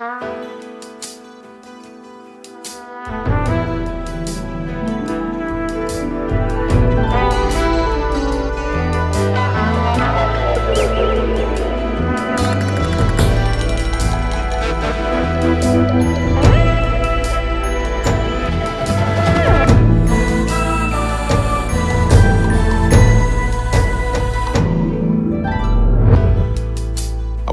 I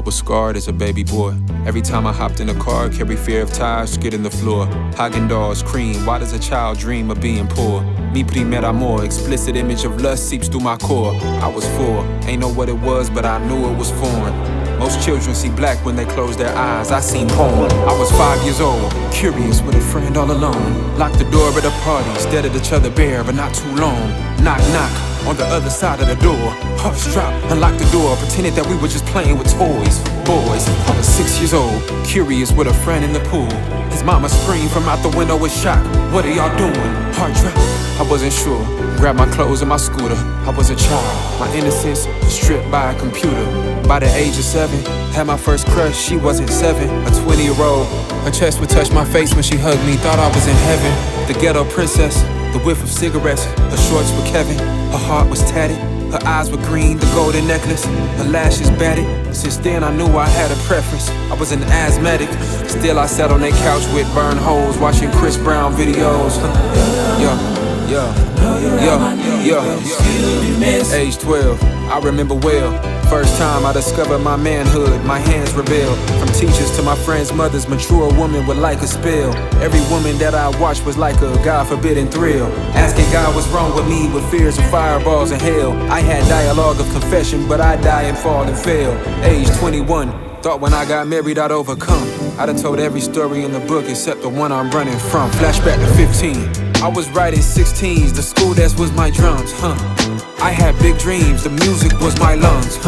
was scarred as a baby boy. Every time I hopped in a car, carry fear of tires skidding the floor. Häagen-Dazs cream, why does a child dream of being poor? Mi primer amor, explicit image of lust seeps through my core. I was 4, ain't know what it was, but I knew it was foreign. Most children see black when they close their eyes, I seen porn. I was 5 years old, curious with a friend all alone. Locked the door at a party, stared at each other bare, but not too long. Knock, knock, on the other side of the door. Hearts dropped, unlocked the door, pretended that we were just playing with toys. Boys, I was 6 years old, curious with a friend in the pool. His mama screamed from out the window with shock. What are y'all doing? Heart dropped, I wasn't sure. Grabbed my clothes and my scooter. I was a child, my innocence stripped by a computer. By the age of 7, had my first crush, she wasn't 7. A 20-year-old, her chest would touch my face when she hugged me. Thought I was in heaven. The ghetto princess, the whiff of cigarettes. Her shorts were Kevin, her heart was tatted. Her eyes were green, the golden necklace. Her lashes batted. Since then I knew I had a preference. I was an asthmatic. Still I sat on that couch with burned holes, watching Chris Brown videos. Age 12, I remember well. First time I discovered my manhood, my hands rebelled. From teachers to my friends' mothers, mature woman would like a spell. Every woman that I watched was like a God-forbidden thrill. Asking God what's wrong with me with fears of fireballs and hell. I had dialogue of confession, but I die and fall and fail. Age 21, thought when I got married I'd overcome. I'd have told every story in the book except the one I'm running from. Flashback to 15, I was writing 16s, the school desk was my drums, I had big dreams, the music was my lungs,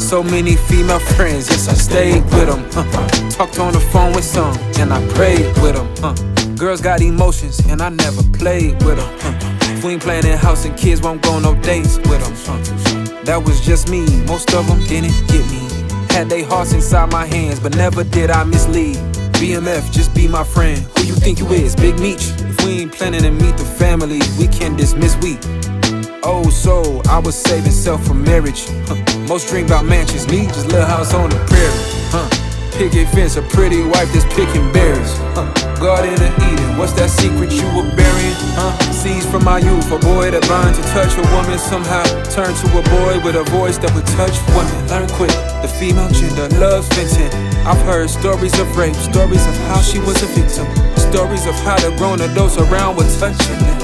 So many female friends, yes I stayed with them, Talked on the phone with some, and I prayed with them, Girls got emotions, and I never played with them, If we ain't playing in house and kids won't go on no dates with them, That was just me, most of them didn't get me. Had they hearts inside my hands, but never did I mislead. BMF, just be my friend. Who you think you is, Big Meech? If we ain't planning to meet the family, we can dismiss we. Oh, so I was saving self for marriage. Most dream about mansions, me just little house on the prairie. Picket fence, a pretty wife that's picking berries. Garden of Eden, what's that secret you were burying? Seeds from my youth, a boy that learned to touch a woman somehow turned to a boy with a voice that would touch women. Learn quick, the female gender loves venting. I've heard stories of rape, stories of how she was a victim, stories of how the grown adults around were touching them.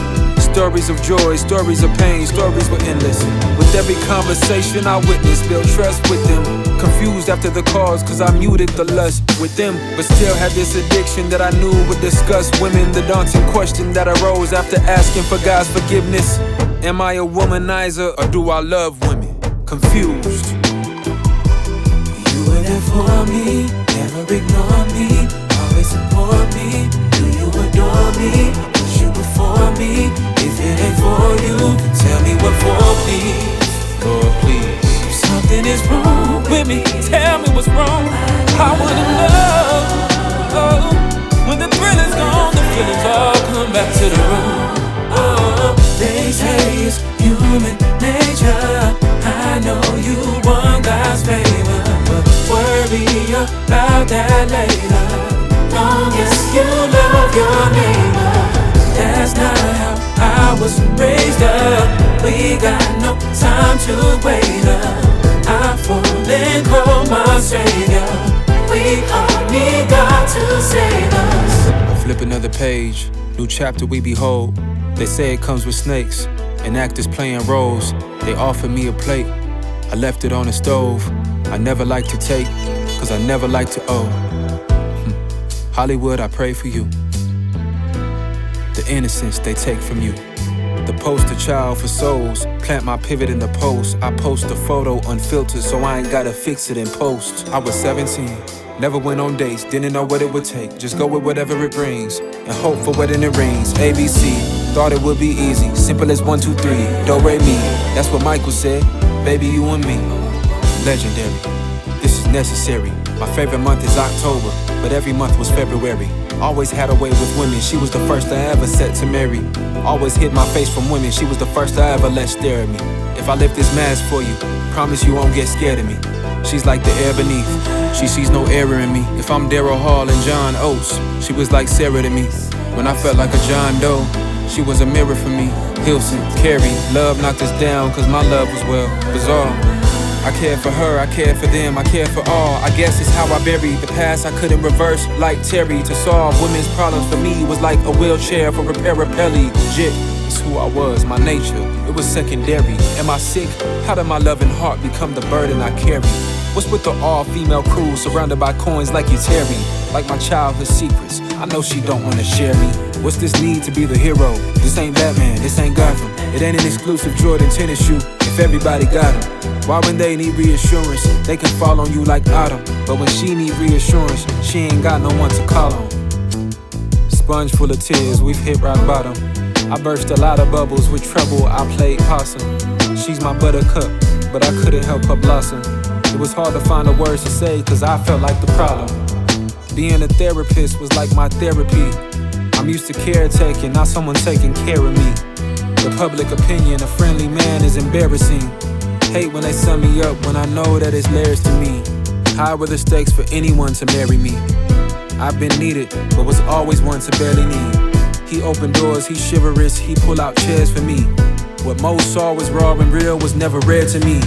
Stories of joy, stories of pain, stories were endless. With every conversation I witnessed, built trust with them. Confused after the cause, cause I muted the lust with them. But still had this addiction that I knew would disgust women. The daunting question that arose after asking for God's forgiveness. Am I a womanizer or do I love women? Confused. You were there for me, never ignore me, always support me. Do you adore me? Wish you were for me. If it ain't for you, then tell me what for, please. Lord, please. If something is wrong with me, tell me what's wrong. I wanna know. When the thrill is gone, the feelings all come back to the room. They say it's human nature. I know you want God's favor, but worry about that later. Long as you love your neighbor. That's not how I was raised up. We got no time to wait up. I fall and call my Savior. We all need God to save us. I flip another page, new chapter we behold. They say it comes with snakes and actors playing roles. They offered me a plate, I left it on the stove. I never like to take, cause I never like to owe. Hollywood, I pray for you. The innocence they take from you. The poster child for souls. Plant my pivot in the post. I post a photo unfiltered so I ain't gotta fix it in post. I was 17, never went on dates, didn't know what it would take. Just go with whatever it brings and hope for wedding it rings. ABC, thought it would be easy, simple as 1, 2, 3, do, re, mi. That's what Michael said, baby you and me. Legendary, this is necessary. My favorite month is October, but every month was February. Always had a way with women, she was the first I ever set to marry. Always hid my face from women, she was the first I ever let stare at me. If I lift this mask for you, promise you won't get scared of me. She's like the air beneath, she sees no error in me. If I'm Daryl Hall and John Oates, she was like Sarah to me. When I felt like a John Doe, she was a mirror for me. Hilson, Carrie, love knocked us down cause my love was, well, bizarre. I cared for her, I cared for them, I cared for all. I guess it's how I buried the past I couldn't reverse like Terry. To solve women's problems for me was like a wheelchair for repair-a-pelly. Legit, it's who I was, my nature, it was secondary. Am I sick? How did my loving heart become the burden I carry? What's with the all-female crew surrounded by coins like you Terry? Like my childhood secrets, I know she don't wanna share me. What's this need to be the hero? This ain't Batman, this ain't Gotham. It ain't an exclusive Jordan tennis shoe if everybody got them. Why when they need reassurance, they can fall on you like Autumn. But when she need reassurance, she ain't got no one to call on. Sponge full of tears, we've hit rock bottom. I burst a lot of bubbles with trouble, I played possum. She's my buttercup, but I couldn't help her blossom. It was hard to find the words to say, cause I felt like the problem. Being a therapist was like my therapy. I'm used to caretaking, not someone taking care of me. The public opinion, a friendly man is embarrassing. Hate when they sum me up, when I know that it's layers to me. High were the stakes for anyone to marry me. I've been needed, but was always one to barely need. He opened doors, he chivalrous, he pull out chairs for me. What most saw was raw and real was never rare to me.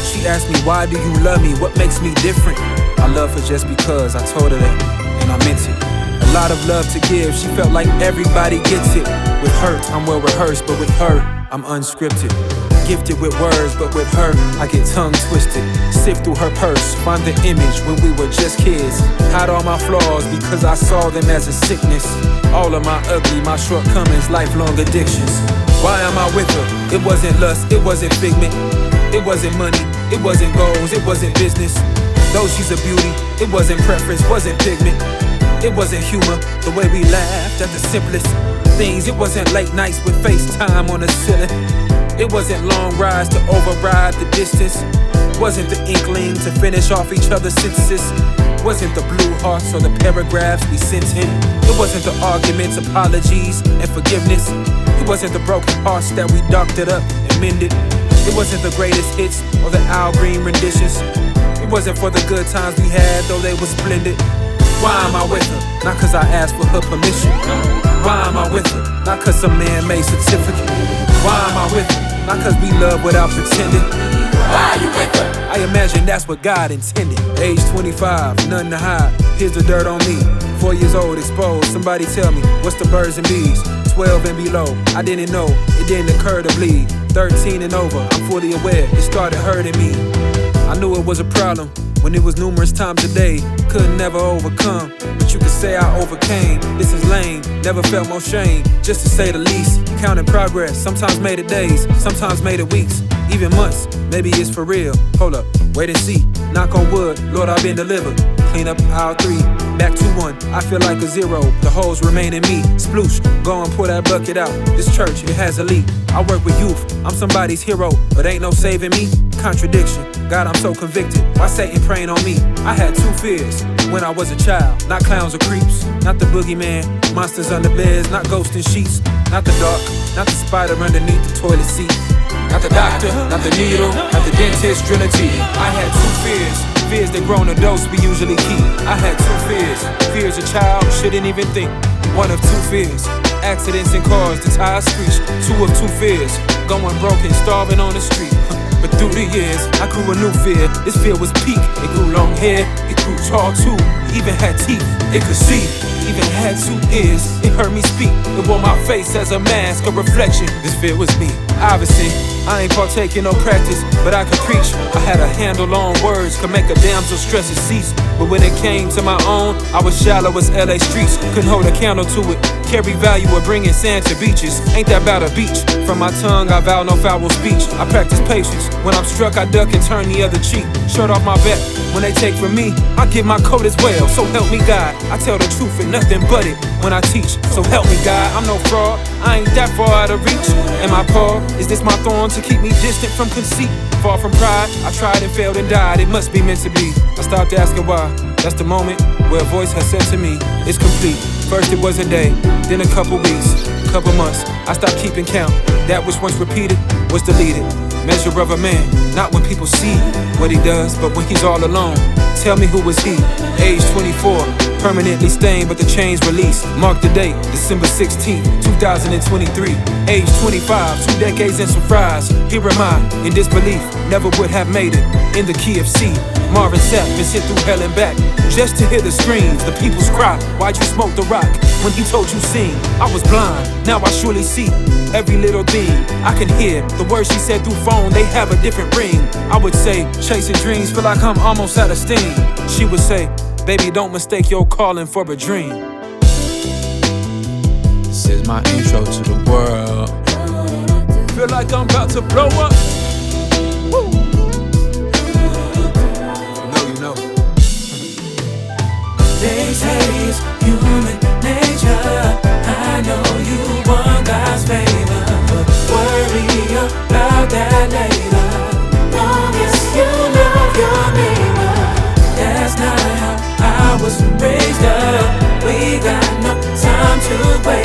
She asked me, why do you love me? What makes me different? I love her just because, I told her that, and I meant it. A lot of love to give, she felt like everybody gets it. With hurt, I'm well rehearsed, but with her, I'm unscripted. Gifted with words, but with her, I get tongue twisted. Sift through her purse, find the image when we were just kids. Hide all my flaws because I saw them as a sickness. All of my ugly, my shortcomings, lifelong addictions. Why am I with her? It wasn't lust, it wasn't figment. It wasn't money, it wasn't goals, it wasn't business. Though she's a beauty, it wasn't preference, wasn't pigment. It wasn't humor, the way we laughed at the simplest things. It wasn't late nights with FaceTime on the ceiling. It wasn't long rides to override the distance. Wasn't the inkling to finish off each other's sentences. Wasn't the blue hearts or the paragraphs we sent in. It wasn't the arguments, apologies, and forgiveness. It wasn't the broken hearts that we doctored up and mended. It wasn't the greatest hits or the Al Green renditions. It wasn't for the good times we had, though they were splendid. Why am I with her? Not cause I asked for her permission. Why am I with her? Not cause some man-made certificate. Why am I with her? Not cause we love without pretending. Why are you with her? I imagine that's what God intended. Age 25, nothing to hide. Here's the dirt on me. 4 years old, exposed. Somebody tell me, what's the birds and bees? 12 and below, I didn't know, it didn't occur to bleed. 13 and over, I'm fully aware, it started hurting me. I knew it was a problem when it was numerous times a day. Couldn't never overcome, but you could say I overcame. This is lame, never felt more shame, just to say the least. Counting progress, sometimes made it days, sometimes made it weeks, even months. Maybe it's for real, hold up, wait and see. Knock on wood, Lord, I've been delivered. Clean up aisle 3, back to 1, I feel like a 0. The holes remain in me, sploosh, go and pull that bucket out. This church, it has a leak. I work with youth, I'm somebody's hero, but ain't no saving me. Contradiction, God, I'm so convicted. Why Satan praying on me? I had 2 fears when I was a child. Not clowns or creeps, not the boogeyman, monsters under beds, not ghosts in sheets, not the dark, not the spider underneath the toilet seat, not the doctor, not the needle, not the dentist drilling teeth. I had 2 fears, fears that grown adults we usually keep. I had 2 fears, fears a child shouldn't even think. One of 2 fears, accidents in cars, the tires screech. 2 of 2 fears, going broken, starving on the street. But through the years, I grew a new fear. This fear was peak. It grew long hair, it grew tall too. Even had teeth, it could see. Even had 2 ears, it heard me speak. It wore my face as a mask, a reflection. This fear was me. Obviously, I ain't partaking no practice, but I could preach. I had a handle on words, could make a damsel stress it cease. But when it came to my own, I was shallow as LA streets. Couldn't hold a candle to it. Carry value of bringing sand to beaches. Ain't that about a beach? From my tongue, I vow no foul speech. I practice patience. When I'm struck, I duck and turn the other cheek. Shirt off my back. When they take from me, I give my coat as well. So help me God. I tell the truth and nothing but it when I teach. So help me God. I'm no fraud. I ain't that far out of reach. Am I Paul? Is this my thorn to keep me distant from conceit? Far from pride, I tried and failed and died. It must be meant to be. I stopped asking why. That's the moment where a voice has said to me, it's complete. First it was a day, then a couple weeks, couple months. I stopped keeping count. That which once repeated was deleted. Measure of a man, not when people see what he does, but when he's all alone. Tell me who was he? Age 24, permanently stained, but the chains released. Mark the date, December 16th, 2023. Age 25, 2 decades and some fries. Here am I, in disbelief, never would have made it. In the key of C, Marvin Sapp been sent through hell and back, just to hear the screams, the people's cry. Why'd you smoke the rock? When he told you sing, I was blind, now I surely see every little thing. I can hear the words she said through phone, they have a different ring. I would say, chasing dreams, feel like I'm almost out of steam. She would say, baby, don't mistake your calling for a dream. This is my intro to the world. Feel like I'm about to blow up. Woo. You know. They say it's human nature. I know you want God's favor, but worry about that later. Long as you love your neighbor. That's not how I was raised up. We got no time to wait.